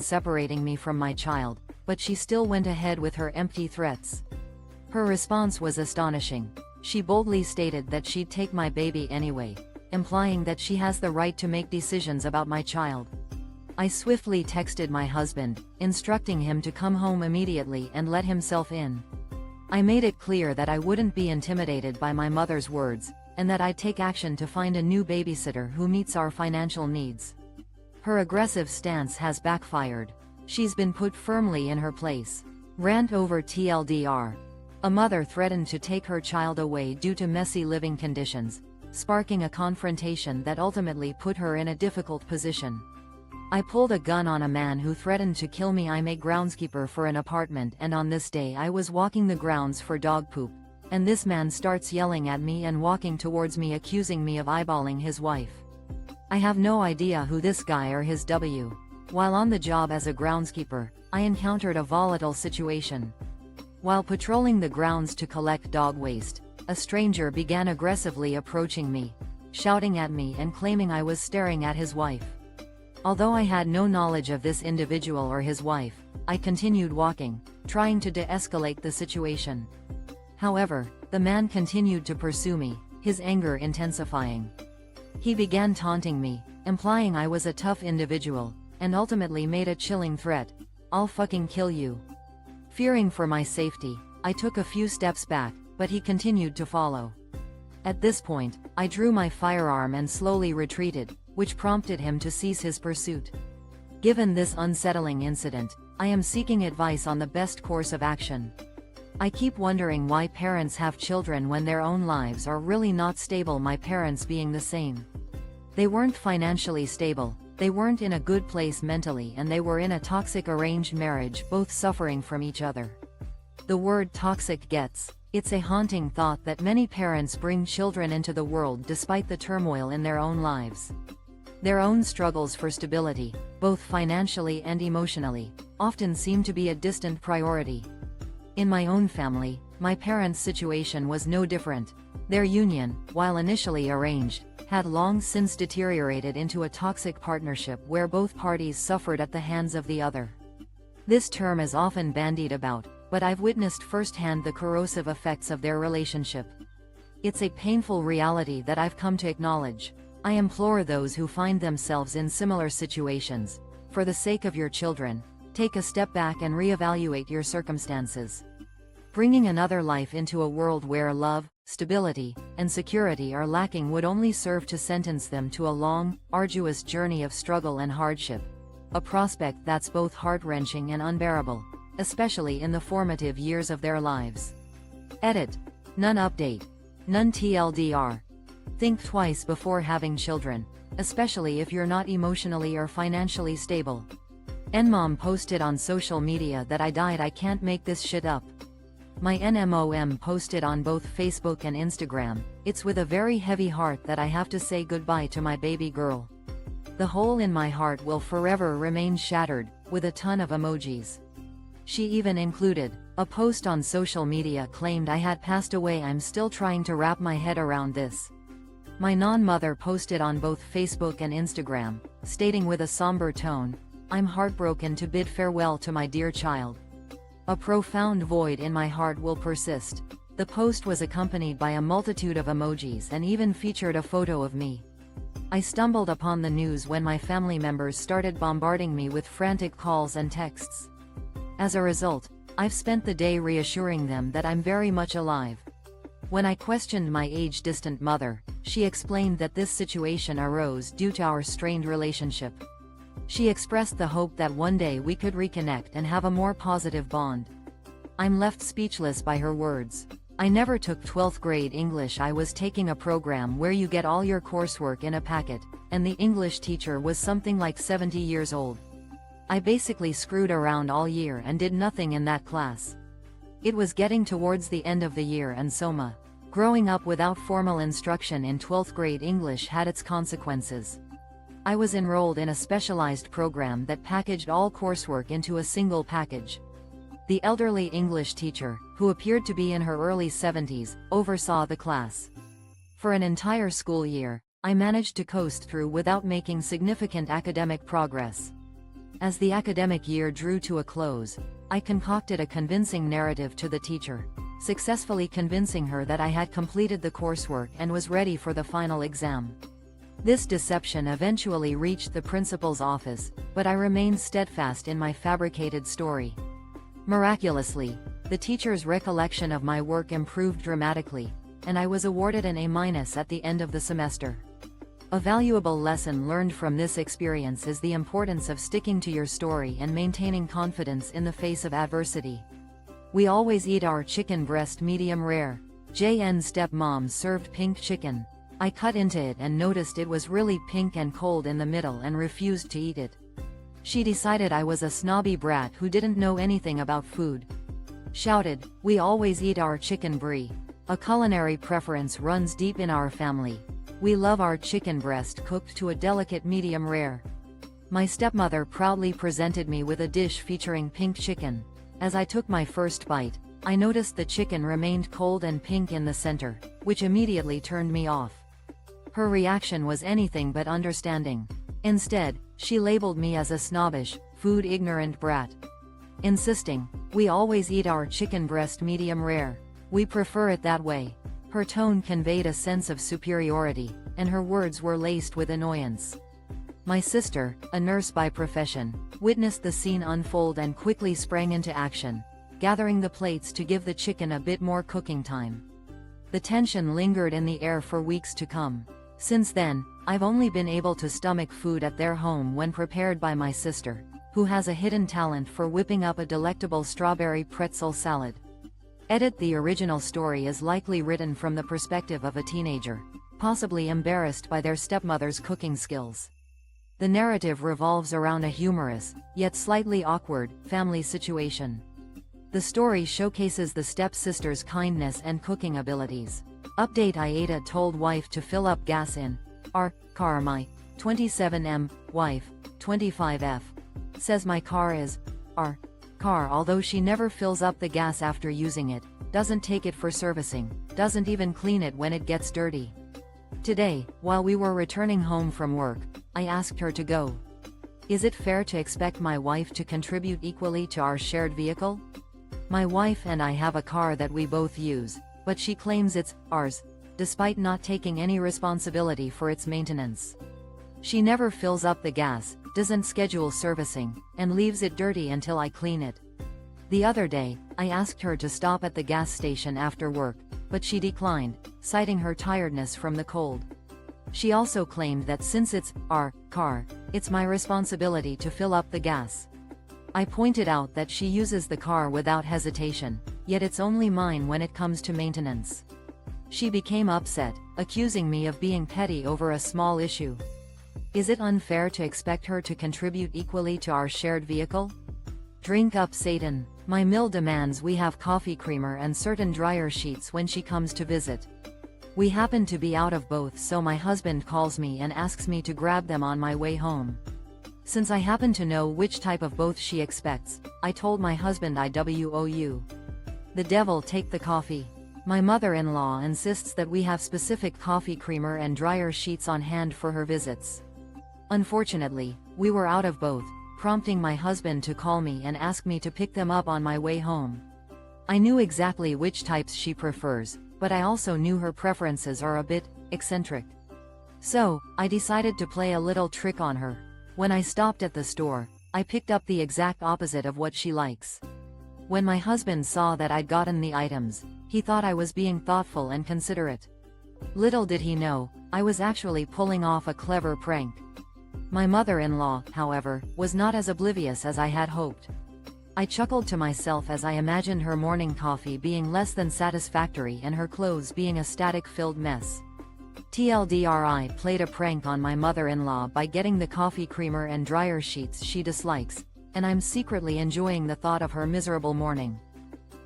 separating me from my child, but she still went ahead with her empty threats. Her response was astonishing. She boldly stated that she'd take my baby anyway, implying that she has the right to make decisions about my child. I swiftly texted my husband, instructing him to come home immediately and let himself in. I made it clear that I wouldn't be intimidated by my mother's words, and that I'd take action to find a new babysitter who meets our financial needs. Her aggressive stance has backfired. She's been put firmly in her place. Rant over TLDR. A mother threatened to take her child away due to messy living conditions, sparking a confrontation that ultimately put her in a difficult position. I pulled a gun on a man who threatened to kill me. I'm a groundskeeper for an apartment, and on this day I was walking the grounds for dog poop, and this man starts yelling at me and walking towards me, accusing me of eyeballing his wife. I have no idea who this guy or his W. While on the job as a groundskeeper, I encountered a volatile situation. While patrolling the grounds to collect dog waste, a stranger began aggressively approaching me, shouting at me and claiming I was staring at his wife. Although I had no knowledge of this individual or his wife, I continued walking, trying to de-escalate the situation. However, the man continued to pursue me, his anger intensifying. He began taunting me, implying I was a tough individual, and ultimately made a chilling threat: "I'll fucking kill you." Fearing for my safety, I took a few steps back, but he continued to follow. At this point, I drew my firearm and slowly retreated, which prompted him to cease his pursuit. Given this unsettling incident, I am seeking advice on the best course of action. I keep wondering why parents have children when their own lives are really not stable. My parents being the same. They weren't financially stable, they weren't in a good place mentally, and they were in a toxic arranged marriage, both suffering from each other. The word toxic it's a haunting thought that many parents bring children into the world despite the turmoil in their own lives. Their own struggles for stability, both financially and emotionally, often seem to be a distant priority. In my own family, my parents' situation was no different. Their union, while initially arranged, had long since deteriorated into a toxic partnership where both parties suffered at the hands of the other. This term is often bandied about, but I've witnessed firsthand the corrosive effects of their relationship. It's a painful reality that I've come to acknowledge. I implore those who find themselves in similar situations, for the sake of your children, take a step back and reevaluate your circumstances. Bringing another life into a world where love, stability, and security are lacking would only serve to sentence them to a long, arduous journey of struggle and hardship, a prospect that's both heart-wrenching and unbearable, especially in the formative years of their lives. Edit. None update. None TLDR. Think twice before having children, especially if you're not emotionally or financially stable. NMOM posted on social media that I died. I can't make this shit up. My NMOM posted on both Facebook and Instagram. It's with a very heavy heart that I have to say goodbye to my baby girl. The hole in my heart will forever remain shattered, with a ton of emojis. She even included a post on social media claimed I had passed away. I'm still trying to wrap my head around this. My non-mother posted on both Facebook and Instagram, stating with a somber tone, "I'm heartbroken to bid farewell to my dear child. A profound void in my heart will persist." The post was accompanied by a multitude of emojis and even featured a photo of me. I stumbled upon the news when my family members started bombarding me with frantic calls and texts. As a result, I've spent the day reassuring them that I'm very much alive. When I questioned my age-distant mother, she explained that this situation arose due to our strained relationship. She expressed the hope that one day we could reconnect and have a more positive bond. I'm left speechless by her words. I never took 12th grade English. I was taking a program where you get all your coursework in a packet, and the English teacher was something like 70 years old. I basically screwed around all year and did nothing in that class. It was getting towards the end of the year, and SOMA, growing up without formal instruction in 12th grade English, had its consequences. I was enrolled in a specialized program that packaged all coursework into a single package. The elderly English teacher, who appeared to be in her early 70s, oversaw the class. For an entire school year, I managed to coast through without making significant academic progress. As the academic year drew to a close, I concocted a convincing narrative to the teacher, successfully convincing her that I had completed the coursework and was ready for the final exam. This deception eventually reached the principal's office, but I remained steadfast in my fabricated story. Miraculously, the teacher's recollection of my work improved dramatically, and I was awarded an A- at the end of the semester. A valuable lesson learned from this experience is the importance of sticking to your story and maintaining confidence in the face of adversity. We always eat our chicken breast medium rare. JN's stepmom served pink chicken. I cut into it and noticed it was really pink and cold in the middle and refused to eat it. She decided I was a snobby brat who didn't know anything about food. Shouted, "We always eat our chicken brie." A culinary preference runs deep in our family. We love our chicken breast cooked to a delicate medium rare. My stepmother proudly presented me with a dish featuring pink chicken. As I took my first bite, I noticed the chicken remained cold and pink in the center, which immediately turned me off. Her reaction was anything but understanding. Instead, she labeled me as a snobbish, food-ignorant brat, insisting, "We always eat our chicken breast medium rare. We prefer it that way." Her tone conveyed a sense of superiority, and her words were laced with annoyance. My sister, a nurse by profession, witnessed the scene unfold and quickly sprang into action, gathering the plates to give the chicken a bit more cooking time. The tension lingered in the air for weeks to come. Since then, I've only been able to stomach food at their home when prepared by my sister, who has a hidden talent for whipping up a delectable strawberry pretzel salad. Edit: the original story is likely written from the perspective of a teenager, possibly embarrassed by their stepmother's cooking skills. The narrative revolves around a humorous, yet slightly awkward, family situation. The story showcases the stepsister's kindness and cooking abilities. Update: AITA told wife to fill up gas in our car. My 27M wife, 25F, says my car is our car, although she never fills up the gas after using it, doesn't take it for servicing, doesn't even clean it when it gets dirty. Today, while we were returning home from work, I asked her to go. Is it fair to expect my wife to contribute equally to our shared vehicle? My wife and I have a car that we both use, but she claims it's ours, despite not taking any responsibility for its maintenance. She never fills up the gas, doesn't schedule servicing, and leaves it dirty until I clean it. The other day, I asked her to stop at the gas station after work, but she declined, citing her tiredness from the cold. She also claimed that since it's our car, it's my responsibility to fill up the gas. I pointed out that she uses the car without hesitation, yet it's only mine when it comes to maintenance. She became upset, accusing me of being petty over a small issue. Is it unfair to expect her to contribute equally to our shared vehicle? Drink up, Satan. My mill demands we have coffee creamer and certain dryer sheets when she comes to visit. We happen to be out of both, so my husband calls me and asks me to grab them on my way home. Since I happen to know which type of both she expects, I told my husband IWOU. The devil take the coffee. My mother-in-law insists that we have specific coffee creamer and dryer sheets on hand for her visits. Unfortunately, we were out of both, prompting my husband to call me and ask me to pick them up on my way home. I knew exactly which types she prefers, but I also knew her preferences are a bit eccentric. So, I decided to play a little trick on her. When I stopped at the store, I picked up the exact opposite of what she likes. When my husband saw that I'd gotten the items, he thought I was being thoughtful and considerate. Little did he know, I was actually pulling off a clever prank. My mother-in-law, however, was not as oblivious as I had hoped. I chuckled to myself as I imagined her morning coffee being less than satisfactory and her clothes being a static-filled mess. TLDR: I played a prank on my mother-in-law by getting the coffee creamer and dryer sheets she dislikes, and I'm secretly enjoying the thought of her miserable morning.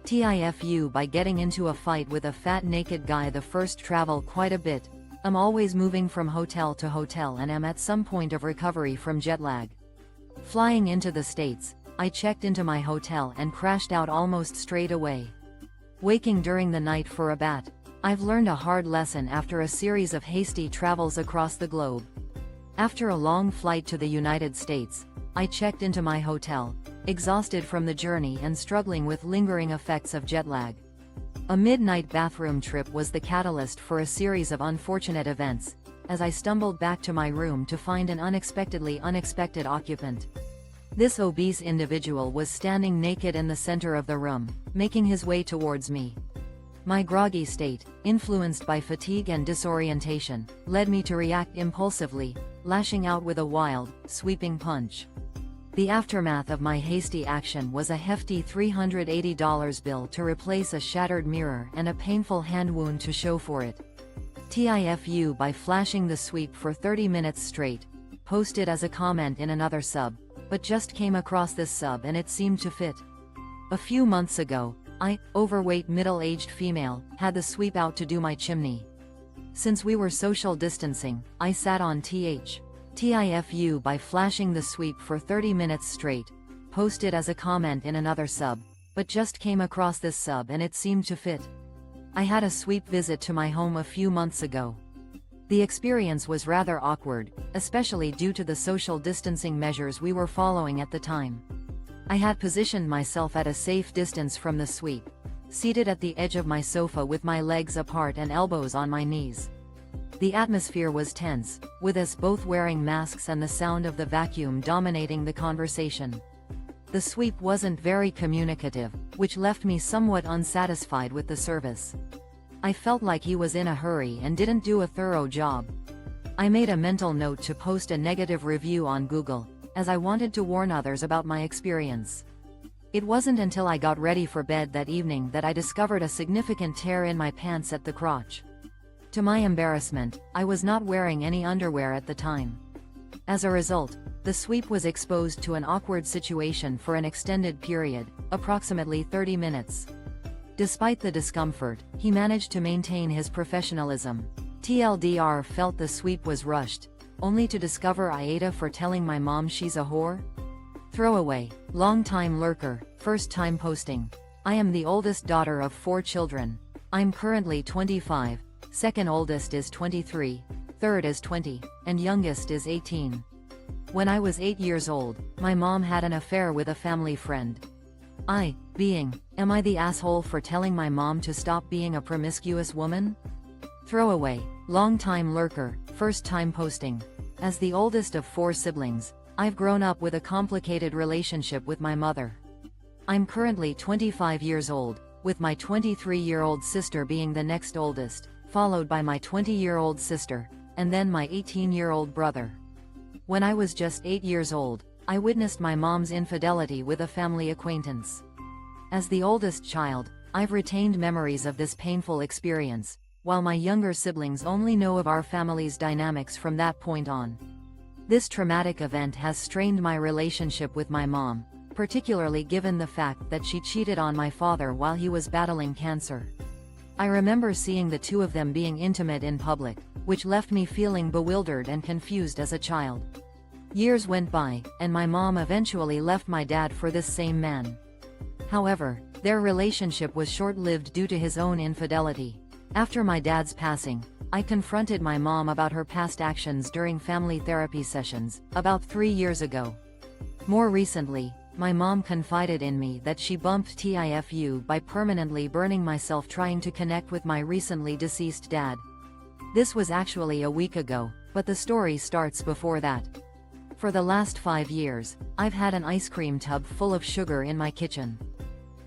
TIFU: by getting into a fight with a fat naked guy the first travel quite a bit. I'm always moving from hotel to hotel and am at some point of recovery from jet lag. Flying into the States, I checked into my hotel and crashed out almost straight away. Waking during the night for a bat. I've learned a hard lesson after a series of hasty travels across the globe. After a long flight to the United States, I checked into my hotel, exhausted from the journey and struggling with lingering effects of jet lag. A midnight bathroom trip was the catalyst for a series of unfortunate events, as I stumbled back to my room to find an unexpected occupant. This obese individual was standing naked in the center of the room, making his way towards me. My groggy state, influenced by fatigue and disorientation, led me to react impulsively, lashing out with a wild, sweeping punch. The aftermath of my hasty action was a hefty $380 bill to replace a shattered mirror and a painful hand wound to show for it. TIFU by flashing the sweep for 30 minutes straight, posted as a comment in another sub, but just came across this sub and it seemed to fit. A few months ago, I, overweight middle-aged female, had the sweep out to do my chimney. Since we were social distancing, I sat on TIFU by flashing the sweep for 30 minutes straight, posted as a comment in another sub, but just came across this sub and it seemed to fit. I had a sweep visit to my home a few months ago. The experience was rather awkward, especially due to the social distancing measures we were following at the time. I had positioned myself at a safe distance from the sweep, seated at the edge of my sofa with my legs apart and elbows on my knees. The atmosphere was tense, with us both wearing masks and the sound of the vacuum dominating the conversation. The sweep wasn't very communicative, which left me somewhat unsatisfied with the service. I felt like he was in a hurry and didn't do a thorough job. I made a mental note to post a negative review on Google, as I wanted to warn others about my experience. It wasn't until I got ready for bed that evening that I discovered a significant tear in my pants at the crotch. To my embarrassment, I was not wearing any underwear at the time. As a result, the sweep was exposed to an awkward situation for an extended period, approximately 30 minutes. Despite the discomfort, he managed to maintain his professionalism. TLDR felt the sweep was rushed, only to discover AITA for telling my mom she's a whore? Throwaway, long-time lurker, first-time posting. I am the oldest daughter of 4 children. I'm currently 25, second oldest is 23, third is 20, and youngest is 18. When I was 8 years old, my mom had an affair with a family friend. Am I the asshole for telling my mom to stop being a promiscuous woman? Throwaway, long-time lurker, first-time posting. As the oldest of 4 siblings, I've grown up with a complicated relationship with my mother. I'm currently 25 years old, with my 23-year-old sister being the next oldest, followed by my 20-year-old sister, and then my 18-year-old brother. When I was just 8 years old, I witnessed my mom's infidelity with a family acquaintance. As the oldest child, I've retained memories of this painful experience, while my younger siblings only know of our family's dynamics from that point on. This traumatic event has strained my relationship with my mom, particularly given the fact that she cheated on my father while he was battling cancer. I remember seeing the two of them being intimate in public, which left me feeling bewildered and confused as a child. Years went by, and my mom eventually left my dad for this same man. However, their relationship was short-lived due to his own infidelity. After my dad's passing, I confronted my mom about her past actions during family therapy sessions, about 3 years ago. More recently, my mom confided in me that she bumped TIFU by permanently burning myself trying to connect with my recently deceased dad. This was actually a week ago, but the story starts before that. For the last 5 years, I've had an ice cream tub full of sugar in my kitchen.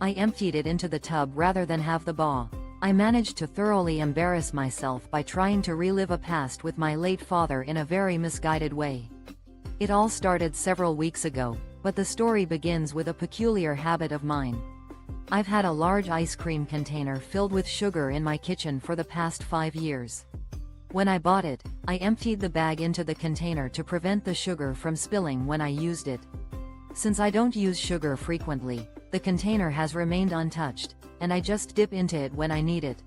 I emptied it into the tub rather than have the ball. I managed to thoroughly embarrass myself by trying to relive a past with my late father in a very misguided way. It all started several weeks ago, but the story begins with a peculiar habit of mine. I've had a large ice cream container filled with sugar in my kitchen for the past 5 years. When I bought it, I emptied the bag into the container to prevent the sugar from spilling when I used it. Since I don't use sugar frequently, the container has remained untouched, and I just dip into it when I need it.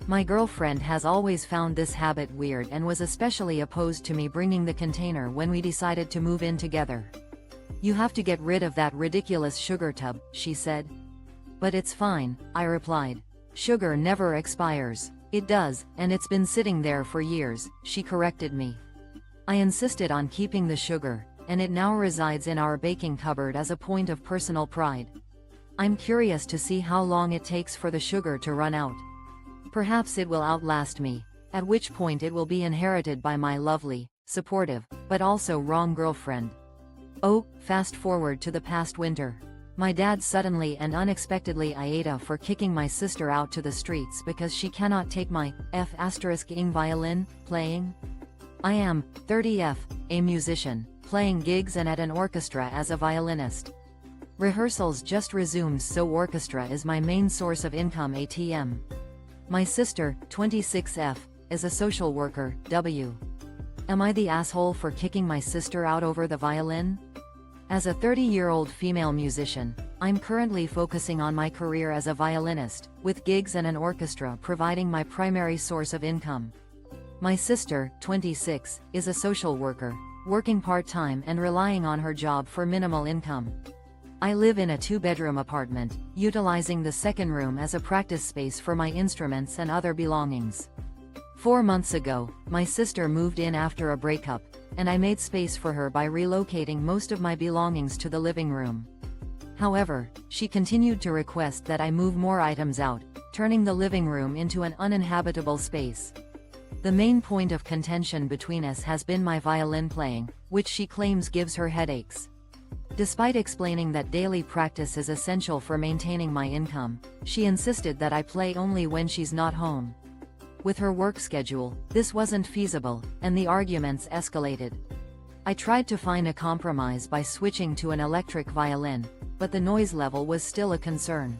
My girlfriend has always found this habit weird and was especially opposed to me bringing the container when we decided to move in together. "You have to get rid of that ridiculous sugar tub," she said. "But it's fine," I replied. "Sugar never expires." "It does, and it's been sitting there for years," she corrected me. I insisted on keeping the sugar, and it now resides in our baking cupboard as a point of personal pride. I'm curious to see how long it takes for the sugar to run out. Perhaps it will outlast me, at which point it will be inherited by my lovely, supportive, but also wrong girlfriend. Oh, fast forward to the past winter. My dad suddenly and unexpectedly AITA for kicking my sister out to the streets because she cannot take my F***ing violin playing. I am 30F, a musician, playing gigs and at an orchestra as a violinist. Rehearsals just resumed, so orchestra is my main source of income. ATM. My sister, 26F, is a social worker. W. Am I the asshole for kicking my sister out over the violin? As a 30-year-old female musician, I'm currently focusing on my career as a violinist, with gigs and an orchestra providing my primary source of income. My sister, 26, is a social worker, working part-time and relying on her job for minimal income. I live in a 2-bedroom apartment, utilizing the second room as a practice space for my instruments and other belongings. 4 months ago, my sister moved in after a breakup, and I made space for her by relocating most of my belongings to the living room. However, she continued to request that I move more items out, turning the living room into an uninhabitable space. The main point of contention between us has been my violin playing, which she claims gives her headaches. Despite explaining that daily practice is essential for maintaining my income, she insisted that I play only when she's not home. With her work schedule, this wasn't feasible, and the arguments escalated. I tried to find a compromise by switching to an electric violin, but the noise level was still a concern.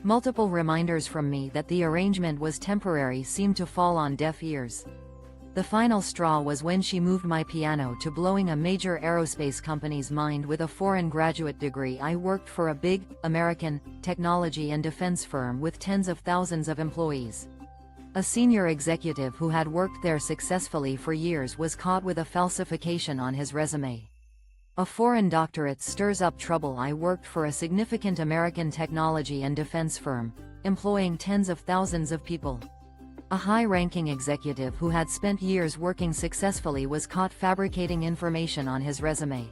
Multiple reminders from me that the arrangement was temporary seemed to fall on deaf ears. The final straw was when she moved my piano to blowing a major aerospace company's mind with a foreign graduate degree. I worked for a big, American, technology and defense firm with tens of thousands of employees. A senior executive who had worked there successfully for years was caught with a falsification on his resume. A foreign doctorate stirs up trouble. I worked for a significant American technology and defense firm, employing tens of thousands of people. A high-ranking executive who had spent years working successfully was caught fabricating information on his resume.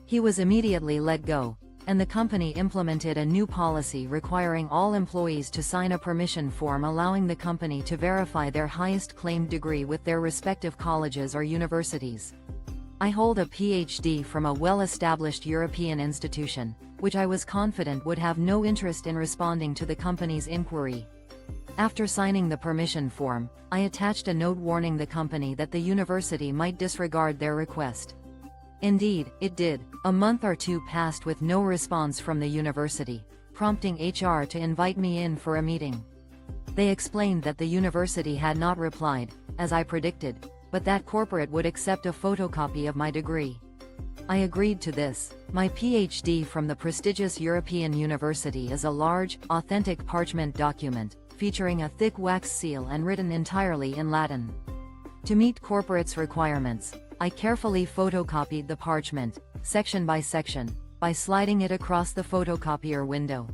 He was immediately let go, and the company implemented a new policy requiring all employees to sign a permission form allowing the company to verify their highest claimed degree with their respective colleges or universities. I hold a PhD from a well-established European institution, which I was confident would have no interest in responding to the company's inquiry. After signing the permission form, I attached a note warning the company that the university might disregard their request. Indeed, it did. A month or two passed with no response from the university, prompting HR to invite me in for a meeting. They explained that the university had not replied, as I predicted, but that corporate would accept a photocopy of my degree. I agreed to this. My PhD from the prestigious European university is a large, authentic parchment document, featuring a thick wax seal and written entirely in Latin. To meet corporate's requirements, I carefully photocopied the parchment, section by section, by sliding it across the photocopier window.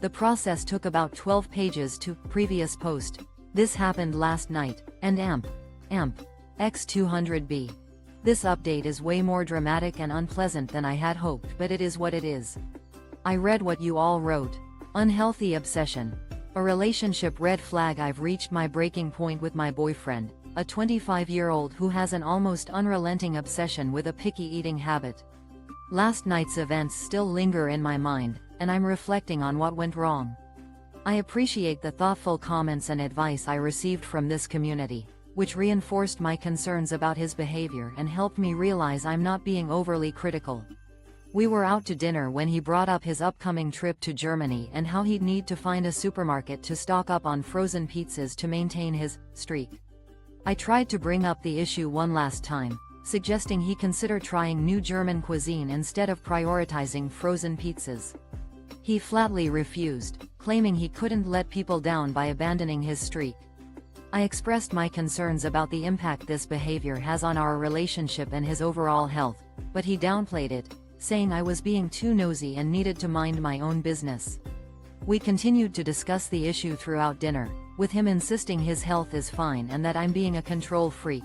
The process took about 12 pages to previous post. This happened last night, and AMP X200B. This update is way more dramatic and unpleasant than I had hoped, but it is what it is. I read what you all wrote. Unhealthy obsession. A relationship red flag. I've reached my breaking point with my boyfriend, a 25-year-old who has an almost unrelenting obsession with a picky eating habit. Last night's events still linger in my mind, and I'm reflecting on what went wrong. I appreciate the thoughtful comments and advice I received from this community, which reinforced my concerns about his behavior and helped me realize I'm not being overly critical. We were out to dinner when he brought up his upcoming trip to Germany and how he'd need to find a supermarket to stock up on frozen pizzas to maintain his streak. I tried to bring up the issue one last time, suggesting he consider trying new German cuisine instead of prioritizing frozen pizzas. He flatly refused, claiming he couldn't let people down by abandoning his streak. I expressed my concerns about the impact this behavior has on our relationship and his overall health, but he downplayed it, saying I was being too nosy and needed to mind my own business. We continued to discuss the issue throughout dinner, with him insisting his health is fine and that I'm being a control freak.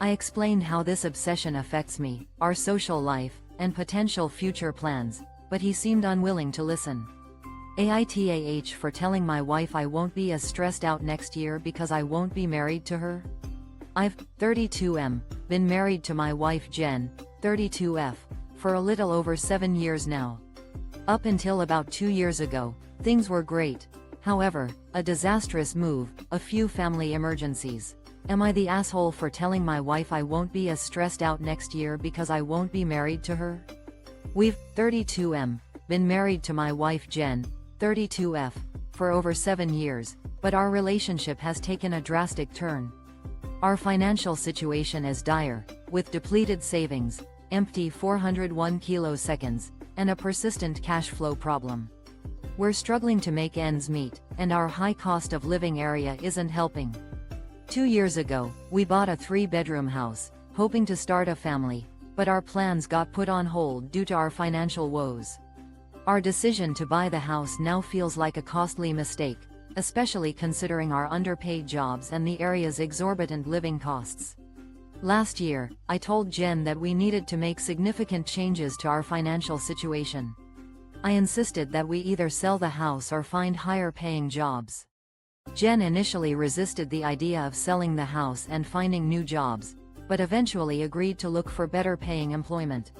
I explained how this obsession affects me, our social life, and potential future plans, but he seemed unwilling to listen. AITA for telling my wife I won't be as stressed out next year because I won't be married to her? I've, 32M, been married to my wife Jen, 32F, for a little over 7 years now. Up until about 2 years ago, things were great. However, a disastrous move, a few family emergencies. Am I the asshole for telling my wife I won't be as stressed out next year because I won't be married to her? We've, 32M, been married to my wife Jen, 32F, for over 7 years, but our relationship has taken a drastic turn. Our financial situation is dire, with depleted savings, empty 401 kiloseconds, and a persistent cash flow problem. We're struggling to make ends meet, and our high cost of living area isn't helping. 2 years ago, we bought a 3-bedroom house, hoping to start a family, but our plans got put on hold due to our financial woes. Our decision to buy the house now feels like a costly mistake, especially considering our underpaid jobs and the area's exorbitant living costs. Last year, I told Jen that we needed to make significant changes to our financial situation. I insisted that we either sell the house or find higher-paying jobs. Jen initially resisted the idea of selling the house and finding new jobs, but eventually agreed to look for better-paying employment.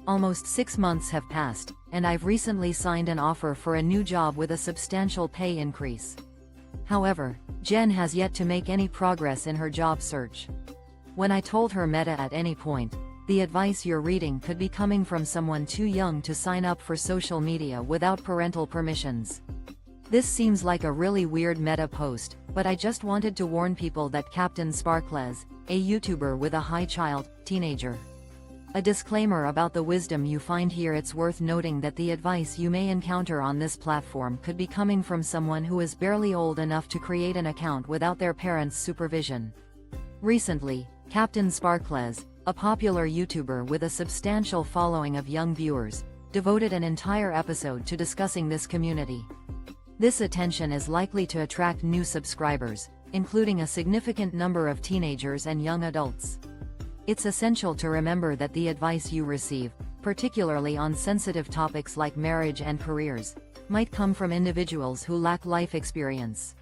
Almost 6 months have passed, and I've recently signed an offer for a new job with a substantial pay increase. However, Jen has yet to make any progress in her job search. When I told her Meta at any point, the advice you're reading could be coming from someone too young to sign up for social media without parental permissions. This seems like a really weird meta post, but I just wanted to warn people that Captain Sparkles, a YouTuber with a high child, teenager. A disclaimer about the wisdom you find here. It's worth noting that the advice you may encounter on this platform could be coming from someone who is barely old enough to create an account without their parents' supervision. Recently, Captain Sparkles, a popular YouTuber with a substantial following of young viewers, devoted an entire episode to discussing this community. This attention is likely to attract new subscribers, including a significant number of teenagers and young adults. It's essential to remember that the advice you receive, particularly on sensitive topics like marriage and careers, might come from individuals who lack life experience.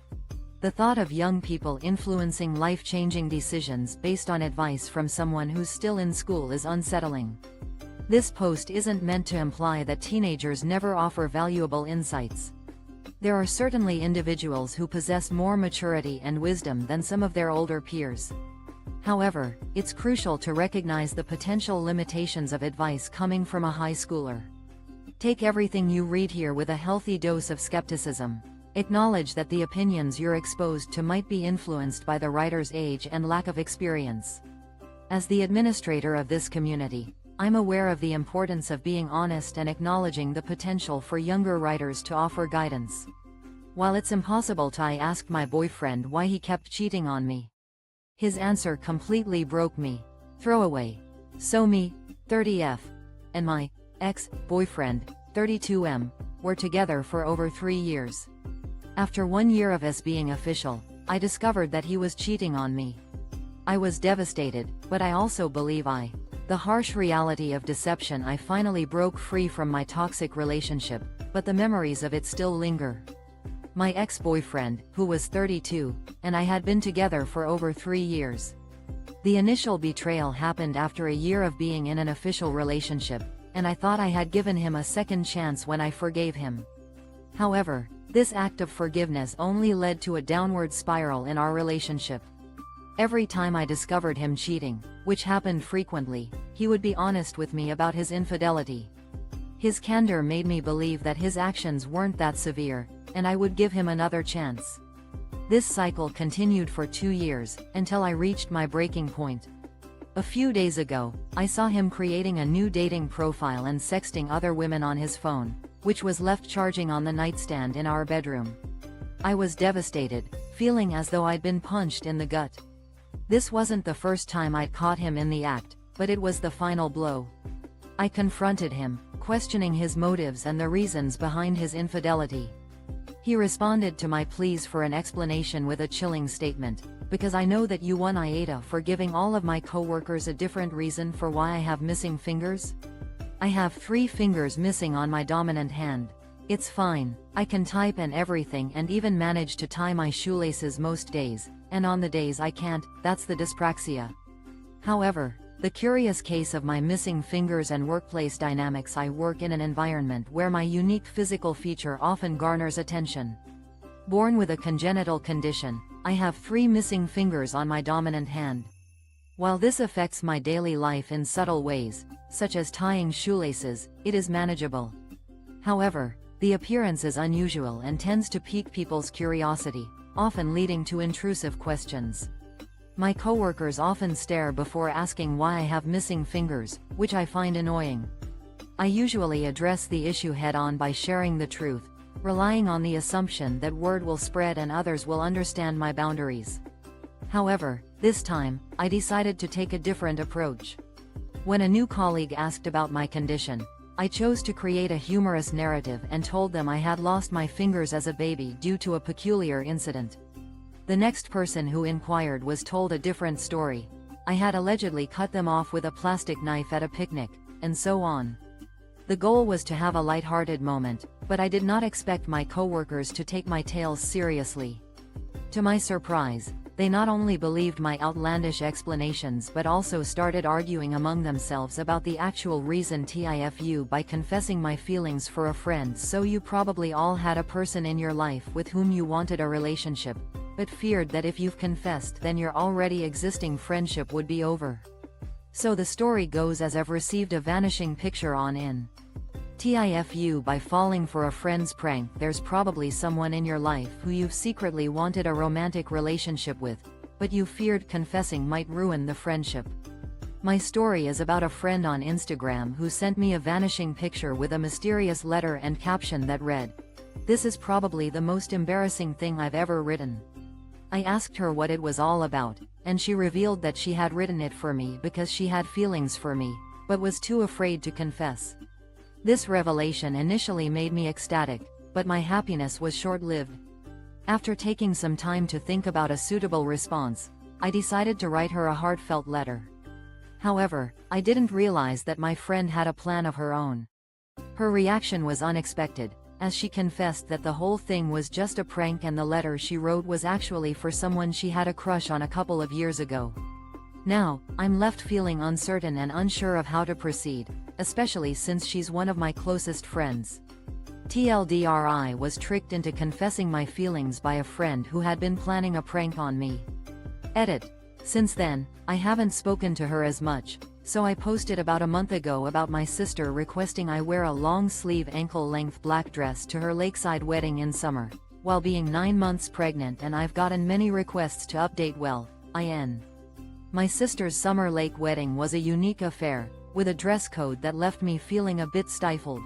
The thought of young people influencing life-changing decisions based on advice from someone who's still in school is unsettling. This post isn't meant to imply that teenagers never offer valuable insights. There are certainly individuals who possess more maturity and wisdom than some of their older peers. However, it's crucial to recognize the potential limitations of advice coming from a high schooler. Take everything you read here with a healthy dose of skepticism. Acknowledge that the opinions you're exposed to might be influenced by the writer's age and lack of experience. As the administrator of this community, I'm aware of the importance of being honest and acknowledging the potential for younger writers to offer guidance. While it's impossible to, I asked my boyfriend why he kept cheating on me. His answer completely broke me. Throwaway. So me, 30F, and my ex-boyfriend, 32M, were together for over 3 years. After 1 year of us being official, I discovered that he was cheating on me. I was devastated, but I also believe the harsh reality of deception. I finally broke free from my toxic relationship, but the memories of it still linger. My ex-boyfriend, who was 32, and I had been together for over 3 years. The initial betrayal happened after a year of being in an official relationship, and I thought I had given him a second chance when I forgave him. However, this act of forgiveness only led to a downward spiral in our relationship. Every time I discovered him cheating, which happened frequently, he would be honest with me about his infidelity. His candor made me believe that his actions weren't that severe, and I would give him another chance. This cycle continued for 2 years, until I reached my breaking point. A few days ago, I saw him creating a new dating profile and sexting other women on his phone, which was left charging on the nightstand in our bedroom. I was devastated, feeling as though I'd been punched in the gut. This wasn't the first time I'd caught him in the act, but it was the final blow. I confronted him, questioning his motives and the reasons behind his infidelity. He responded to my pleas for an explanation with a chilling statement: because I know that you won AITA for giving all of my coworkers a different reason for why I have missing fingers? I have 3 fingers missing on my dominant hand. It's fine, I can type and everything and even manage to tie my shoelaces most days, and on the days I can't, that's the dyspraxia. However, the curious case of my missing fingers and workplace dynamics. I work in an environment where my unique physical feature often garners attention. Born with a congenital condition, I have 3 missing fingers on my dominant hand. While this affects my daily life in subtle ways, such as tying shoelaces, it is manageable. However, the appearance is unusual and tends to pique people's curiosity, often leading to intrusive questions. My coworkers often stare before asking why I have missing fingers, which I find annoying. I usually address the issue head-on by sharing the truth, relying on the assumption that word will spread and others will understand my boundaries. However, this time, I decided to take a different approach. When a new colleague asked about my condition, I chose to create a humorous narrative and told them I had lost my fingers as a baby due to a peculiar incident. The next person who inquired was told a different story. I had allegedly cut them off with a plastic knife at a picnic, and so on. The goal was to have a lighthearted moment, but I did not expect my coworkers to take my tales seriously. To my surprise, they not only believed my outlandish explanations but also started arguing among themselves about the actual reason TIFU by confessing my feelings for a friend. So you probably all had a person in your life with whom you wanted a relationship, but feared that if you've confessed then your already existing friendship would be over. So the story goes as I've received a vanishing picture on TIFU by falling for a friend's prank. There's probably someone in your life who you've secretly wanted a romantic relationship with, but you feared confessing might ruin the friendship. My story is about a friend on Instagram who sent me a vanishing picture with a mysterious letter and caption that read, "This is probably the most embarrassing thing I've ever written." I asked her what it was all about, and she revealed that she had written it for me because she had feelings for me, but was too afraid to confess. This revelation initially made me ecstatic, but my happiness was short-lived. After taking some time to think about a suitable response, I decided to write her a heartfelt letter. However, I didn't realize that my friend had a plan of her own. Her reaction was unexpected, as she confessed that the whole thing was just a prank and the letter she wrote was actually for someone she had a crush on a couple of years ago. Now, I'm left feeling uncertain and unsure of how to proceed, especially since she's one of my closest friends. TLDR, I was tricked into confessing my feelings by a friend who had been planning a prank on me. Edit. Since then, I haven't spoken to her as much, so I posted about a month ago about my sister requesting I wear a long-sleeve ankle-length black dress to her lakeside wedding in summer, while being 9 months pregnant, and I've gotten many requests to update. Well, my sister's summer lake wedding was a unique affair, with a dress code that left me feeling a bit stifled.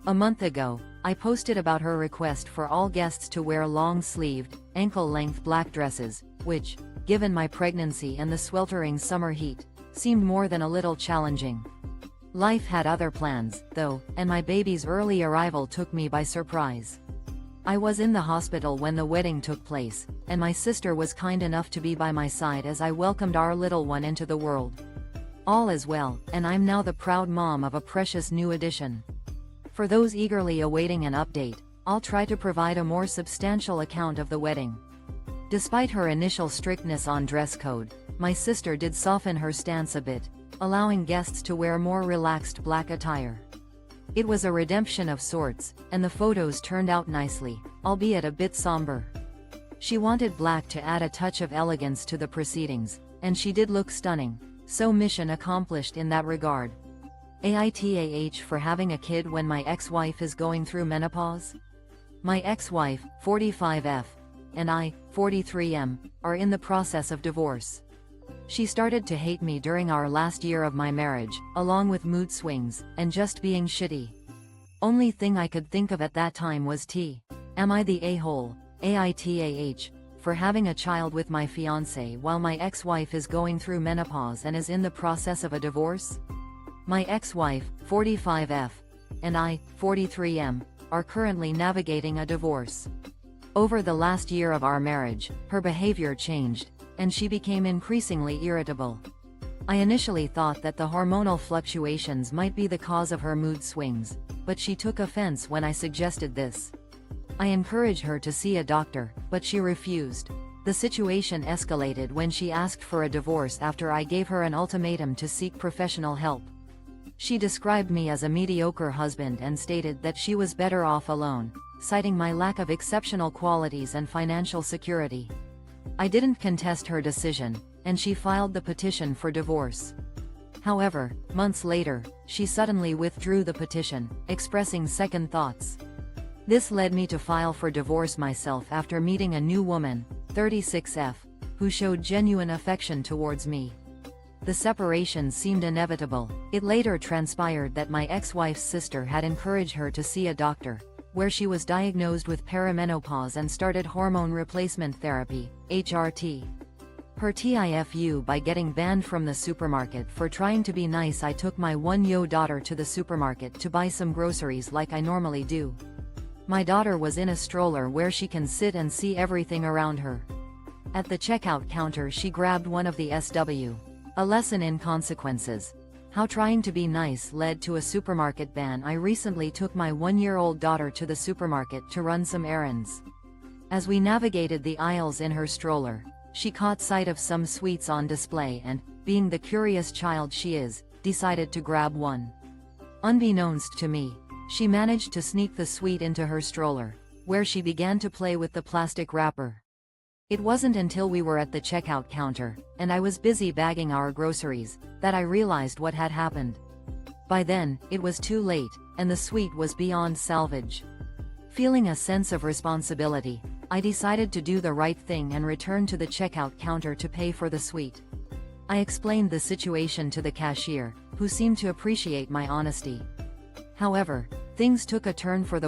A month ago, I posted about her request for all guests to wear long-sleeved, ankle-length black dresses, which, given my pregnancy and the sweltering summer heat, seemed more than a little challenging. Life had other plans, though, and my baby's early arrival took me by surprise. I was in the hospital when the wedding took place, and my sister was kind enough to be by my side as I welcomed our little one into the world. All is well, and I'm now the proud mom of a precious new addition. For those eagerly awaiting an update, I'll try to provide a more substantial account of the wedding. Despite her initial strictness on dress code, my sister did soften her stance a bit, allowing guests to wear more relaxed black attire. It was a redemption of sorts, and the photos turned out nicely, albeit a bit somber. She wanted black to add a touch of elegance to the proceedings, and she did look stunning, so mission accomplished in that regard. AITA for having a kid when my ex-wife is going through menopause? My ex-wife, 45F, and I, 43M, are in the process of divorce. She started to hate me during our last year of my marriage, along with mood swings, and just being shitty. Only thing I could think of at that time was am I the a-hole, AITA, for having a child with my fiancé while my ex-wife is going through menopause and is in the process of a divorce? My ex-wife, 45F, and I, 43M, are currently navigating a divorce. Over the last year of our marriage, her behavior changed, and she became increasingly irritable. I initially thought that the hormonal fluctuations might be the cause of her mood swings, but she took offense when I suggested this. I encouraged her to see a doctor, but she refused. The situation escalated when she asked for a divorce after I gave her an ultimatum to seek professional help. She described me as a mediocre husband and stated that she was better off alone, citing my lack of exceptional qualities and financial security. I didn't contest her decision, and she filed the petition for divorce. However, months later, she suddenly withdrew the petition, expressing second thoughts. This led me to file for divorce myself after meeting a new woman, 36F, who showed genuine affection towards me. The separation seemed inevitable. It later transpired that my ex-wife's sister had encouraged her to see a doctor, where she was diagnosed with perimenopause and started hormone replacement therapy, HRT. Her TIFU by getting banned from the supermarket for trying to be nice. I took my 1-year-old daughter to the supermarket to buy some groceries like I normally do. My daughter was in a stroller where she can sit and see everything around her. At the checkout counter she grabbed one of the SW. A lesson in consequences. How trying to be nice led to a supermarket ban. I recently took my 1-year-old daughter to the supermarket to run some errands. As we navigated the aisles in her stroller, she caught sight of some sweets on display and, being the curious child she is, decided to grab one. Unbeknownst to me, she managed to sneak the sweet into her stroller, where she began to play with the plastic wrapper. It wasn't until we were at the checkout counter, and I was busy bagging our groceries, that I realized what had happened. By then, it was too late, and the sweet was beyond salvage. Feeling a sense of responsibility, I decided to do the right thing and return to the checkout counter to pay for the sweet. I explained the situation to the cashier, who seemed to appreciate my honesty. However, things took a turn for the